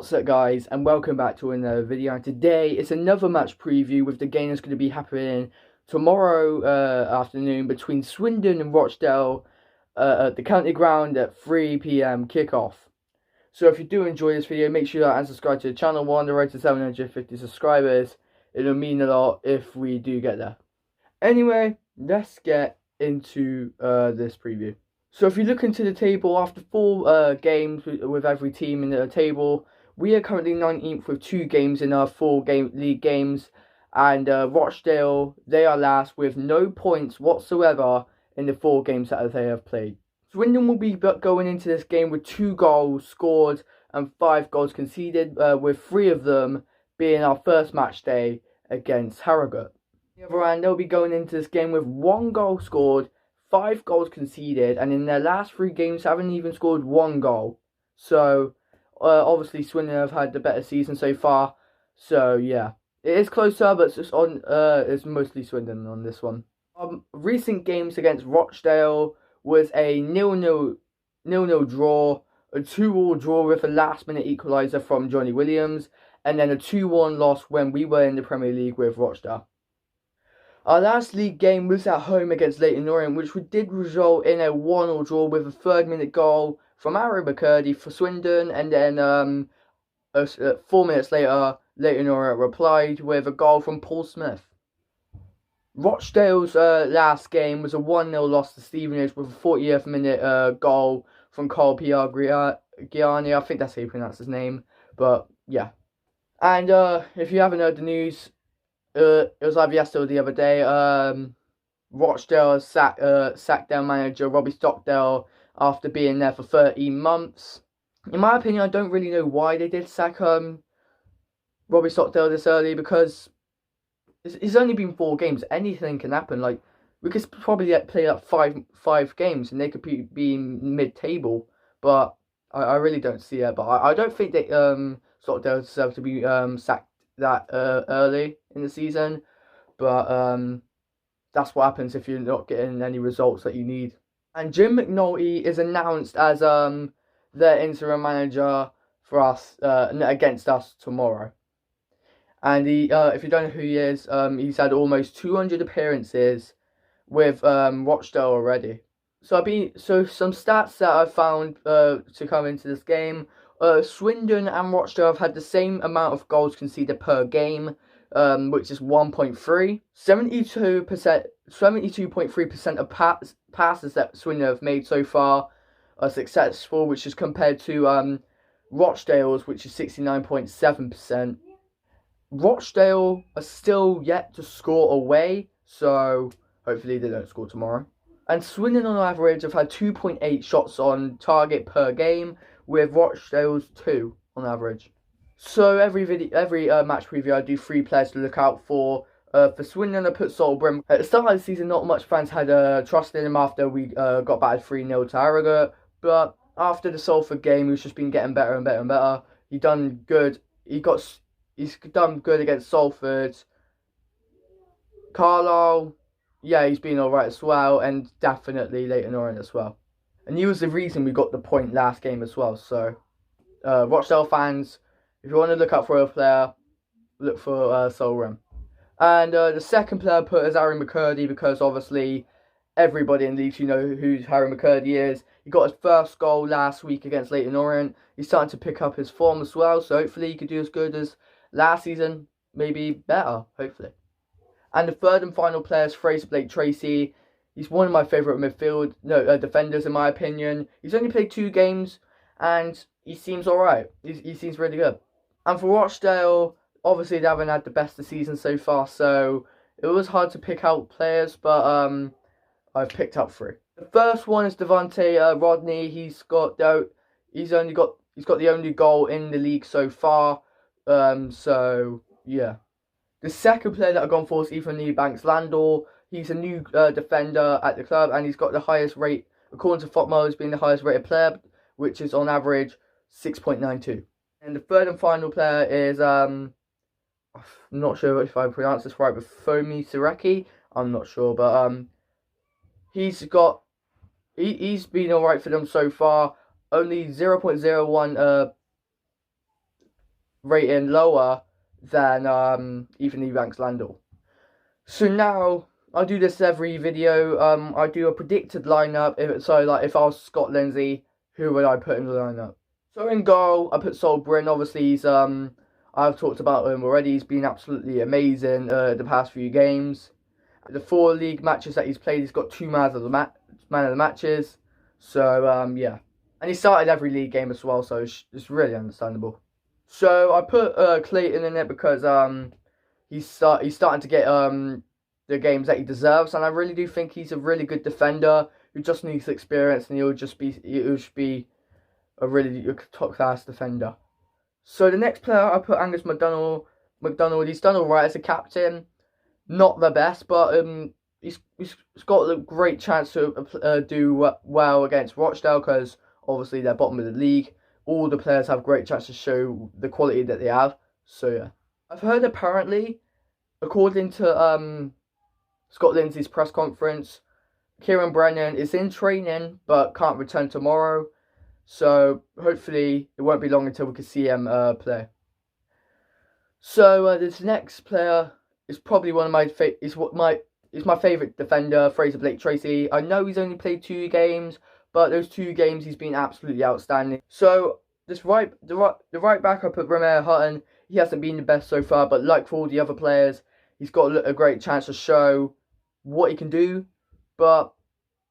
What's up guys, and welcome back to another video. And today it's another match preview with the game that's going to be happening tomorrow afternoon between Swindon and Rochdale at the county ground at 3 PM kickoff. So if you do enjoy this video, make sure and subscribe to the channel. We're on the road to 750 subscribers. It'll mean a lot if we do get there. Anyway, let's get into this preview. So if you look into the table, after 4 games with every team in the table, we are currently 19th with 2 games in our 4 league games. And Rochdale, they are last with no points whatsoever in the 4 games that they have played. Swindon will be going into this game with 2 goals scored and 5 goals conceded, with 3 of them being our first match day against Harrogate. On the other hand, they'll be going into this game with 1 goal scored, 5 goals conceded, and in their last 3 games haven't even scored 1 goal. So obviously Swindon have had the better season so far. So yeah, it is closer, but it's mostly Swindon on this one. Recent games against Rochdale was a 0-0 draw, a 2-2 draw with a last-minute equaliser from Johnny Williams, and then a 2-1 loss when we were in the Premier League with Rochdale. Our last league game was at home against Leyton Orient, which did result in a 1-1 draw with a 3rd-minute goal from Aaron McCurdy for Swindon, and then 4 minutes later, Leyton Orient replied with a goal from Paul Smith. Rochdale's last game was a 1-0 loss to Stevenage with a 40th minute goal from Carl Gianni. I think that's how you pronounce his name, but yeah. And if you haven't heard the news, it was either yesterday or the other day. Rochdale sacked their manager Robbie Stockdale after being there for 13 months. In my opinion, I don't really know why they did sack Robbie Stockdale this early, because it's only been 4 games. Anything can happen. Like, we could probably play like five games and they could be mid-table, but I really don't see it. But I don't think that Stockdale deserves to be sacked that early in the season, but that's what happens if you're not getting any results that you need. And Jim McNulty is announced as their interim manager for us against us tomorrow. And he, if you don't know who he is, he's had almost 200 appearances with Rochdale already. So some stats that I found to come into this game. Swindon and Rochdale have had the same amount of goals conceded per game, which is 1.3. 72.3% of passes that Swindon have made so far are successful, which is compared to Rochdale's, which is 69.7%. Rochdale are still yet to score away, so hopefully they don't score tomorrow. And Swindon on average have had 2.8 shots on target per game, with Rochdale's 2 on average. So every match preview I do 3 players to look out for. For Swindon, I put Solbrim. At the start of the season, not much fans had trust in him after we got battered 3-0 to Harrogate. But after the Salford game, he's just been getting better and better and better. He's done good. He's done good against Salford. Carlisle, yeah, he's been alright as well, and definitely Leyton Orient as well. And he was the reason we got the point last game as well. So, Rochdale fans, if you want to look out for a player, look for Solbrim. And the second player I put is Harry McCurdy, because obviously everybody in League 2 know who Harry McCurdy is. He got his first goal last week against Leyton Orient. He's starting to pick up his form as well, so hopefully he could do as good as last season, maybe better, hopefully. And the third and final player is Fraser Blake-Tracy. He's one of my favourite defenders in my opinion. He's only played 2 games and he seems alright. He seems really good. And for Rochdale, obviously they haven't had the best of the season so far, so it was hard to pick out players, but I've picked up 3. The first one is Devante Rodney. He's got the only goal in the league so far. So yeah. The second player that I've gone for is Ethan Eubanks-Landor. He's a new defender at the club, and he's got the highest rate, according to Fotmo, as being the highest rated player, which is on average 6.92. And the third and final player is I'm not sure if I pronounce this right, but Fomi Sireki. I'm not sure, but he's been alright for them so far. Only 0.01 rating lower than evenly ranked Landor. So now I do this every video. I do a predicted lineup. If I was Scott Lindsay, who would I put in the lineup? So in goal, I put Sol Bryn. Obviously, he's I've talked about him already. He's been absolutely amazing the past few games. The 4 league matches that he's played, he's got 2 man of the matches. So yeah, and he started every league game as well. So it's really understandable. So I put Clayton in it because he's starting to get the games that he deserves, and I really do think he's a really good defender who just needs experience, and he'll just be a really top class defender. So the next player I put Angus McDonald. He's done alright as a captain, not the best, but he's got a great chance to do well against Rochdale because obviously they're bottom of the league. All the players have great chance to show the quality that they have. So yeah, I've heard apparently, according to Scott Lindsay's press conference, Kieran Brennan is in training but can't return tomorrow. So hopefully it won't be long until we can see him play. So this next player is probably one of my favourite defender, Fraser Blake Tracy. I know he's only played 2 games, but those 2 games he's been absolutely outstanding. So the right back I put Romeo Hutton. He hasn't been the best so far, but like for all the other players, he's got a great chance to show what he can do. But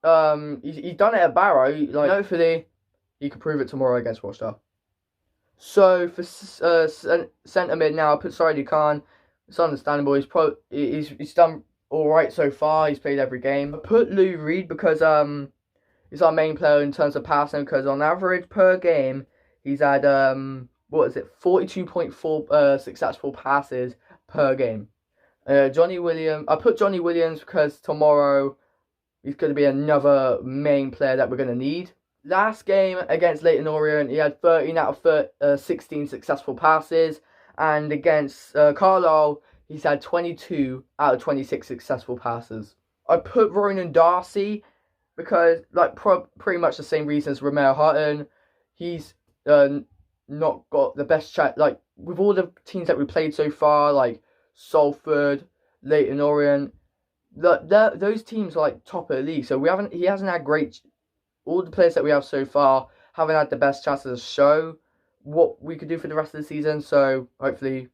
he's done it at Barrow. Like hopefully he can prove it tomorrow against Rochdale. So for centre mid now, I put Saidi Khan. It's understandable. He's done all right so far. He's played every game. I put Lou Reed because he's our main player in terms of passing. Because on average per game, he's had 42.4 successful passes per game. Johnny Williams. I put Johnny Williams because tomorrow he's going to be another main player that we're going to need. Last game against Leyton Orient, he had 13 out of 16 successful passes. And against Carlisle, he's had 22 out of 26 successful passes. I put Ronan Darcy because, like, pretty much the same reason as Romeo Hutton. He's not got the best chat. Like, with all the teams that we played so far, like Salford, Leyton Orient, those teams are like top of the league. So he hasn't had great. All the players that we have so far haven't had the best chances to show what we could do for the rest of the season. So hopefully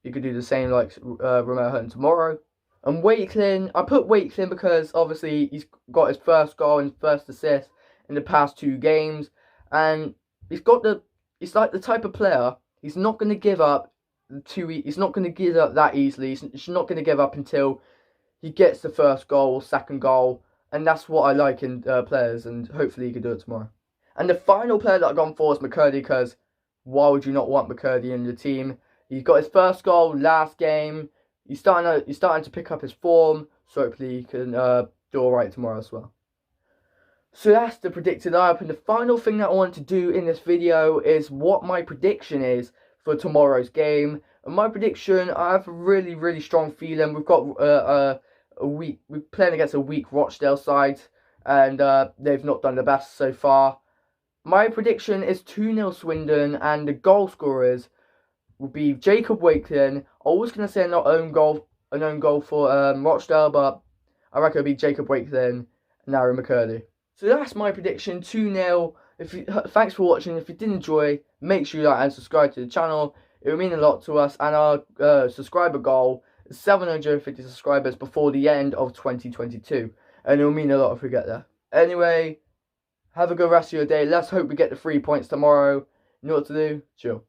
you could do the same like Romeo Hutton tomorrow. And Wakelin, I put Wakelin because obviously he's got his first goal and first assist in the past 2 games, and he's like the type of player, he's not going to give up he's not going to give up that easily. He's not going to give up until he gets the first goal or second goal. And that's what I like in players, and hopefully he can do it tomorrow. And the final player that I've gone for is McCurdy, because why would you not want McCurdy in the team? He's got his first goal last game. He's starting to pick up his form, so hopefully he can do alright tomorrow as well. So that's the predicted lineup, and the final thing that I want to do in this video is what my prediction is for tomorrow's game. And my prediction, I have a really, really strong feeling. We've got we're playing against a weak Rochdale side, and they've not done the best so far. My prediction is 2-0 Swindon, and the goal scorers will be Jacob Wakelin. I was going to say an own goal for Rochdale, but I reckon it'll be Jacob Wakelin and Aaron McCurdy. So that's my prediction, 2-0. Thanks for watching. If you did enjoy, make sure you like and subscribe to the channel. It would mean a lot to us, and our subscriber goal 750 subscribers before the end of 2022, and it'll mean a lot if we get there. Anyway, have a good rest of your day. Let's hope we get the 3 points tomorrow. You know what to do? Chill.